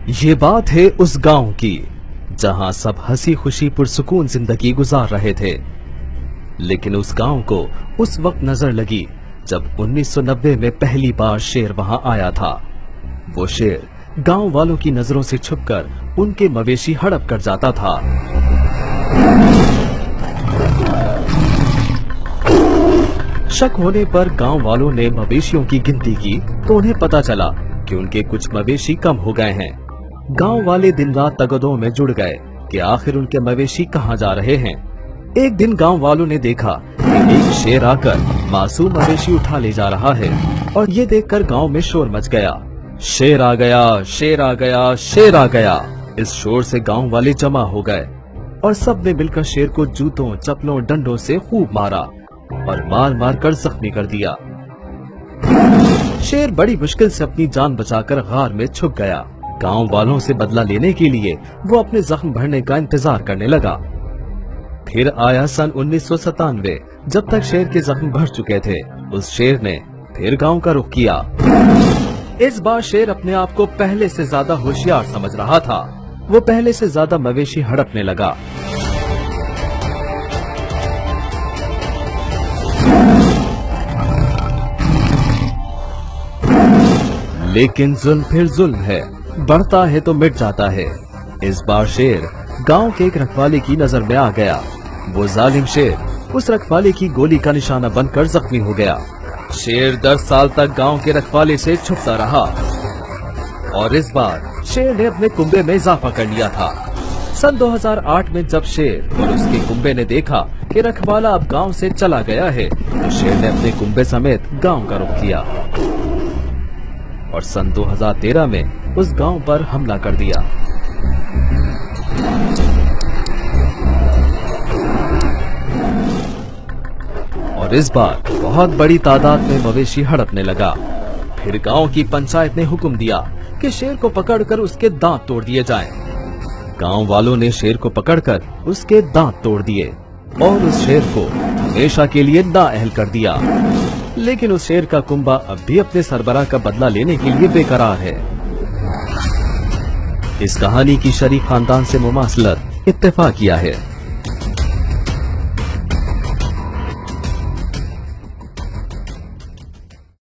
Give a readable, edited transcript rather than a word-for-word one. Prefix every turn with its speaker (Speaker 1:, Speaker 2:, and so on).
Speaker 1: ये बात है उस गांव की जहां सब हंसी खुशी पुरसुकून जिंदगी गुजार रहे थे। लेकिन उस गांव को उस वक्त नजर लगी जब 1990 में पहली बार शेर वहां आया था। वो शेर गांव वालों की नजरों से छुपकर उनके मवेशी हड़प कर जाता था। शक होने पर गांव वालों ने मवेशियों की गिनती की तो उन्हें पता चला कि उनके कुछ मवेशी कम हो गए हैं। गांव वाले दिन रात तगदों में जुड़ गए कि आखिर उनके मवेशी कहां जा रहे हैं। एक दिन गांव वालों ने देखा कि एक शेर आकर मासूम मवेशी उठा ले जा रहा है और ये देखकर गांव में शोर मच गया। शेर आ गया, शेर आ गया, शेर आ गया। इस शोर से गांव वाले जमा हो गए और सब ने मिलकर शेर को जूतों, चप्पलों, डंडों से खूब मारा और मार मार कर जख्मी कर दिया। शेर बड़ी मुश्किल से अपनी जान बचाकर गार में छुप गया। गांव वालों से बदला लेने के लिए वो अपने जख्म भरने का इंतजार करने लगा। फिर आया सन 1997। जब तक शेर के जख्म भर चुके थे, उस शेर ने फिर गांव का रुख किया। इस बार शेर अपने आप को पहले से ज्यादा होशियार समझ रहा था। वो पहले से ज्यादा मवेशी हड़पने लगा। लेकिन जुल्म फिर जुल्म है, बढ़ता है तो मिट जाता है। इस बार शेर गांव के एक रखवाले की नजर में आ गया। वो जालिम शेर उस रखवाले की गोली का निशाना बनकर जख्मी हो गया। शेर 10 साल तक गांव के रखवाले से छुपता रहा और इस बार शेर ने अपने कुंबे में इजाफा कर लिया था। सन 2008 में जब शेर और उसके कुंबे ने देखा कि रखवाला अब गांव से चला गया है, तो शेर ने अपने कुंबे समेत गांव का रुख किया और सन 2013 में उस गांव पर हमला कर दिया। और इस बार बहुत बड़ी तादाद में मवेशी हड़पने लगा। फिर गांव की पंचायत ने हुक्म दिया कि शेर को पकड़कर उसके दांत तोड़ दिए जाएं। गांव वालों ने शेर को पकड़कर उसके दांत तोड़ दिए और उस शेर को हमेशा के लिए नाअहल कर दिया। लेकिन उस शेर का कुंबा अब भी अपने सरबराह का बदला लेने के लिए बेकरार है। इस कहानी की शरीफ खानदान से मुमासलत इत्तेफाक किया है।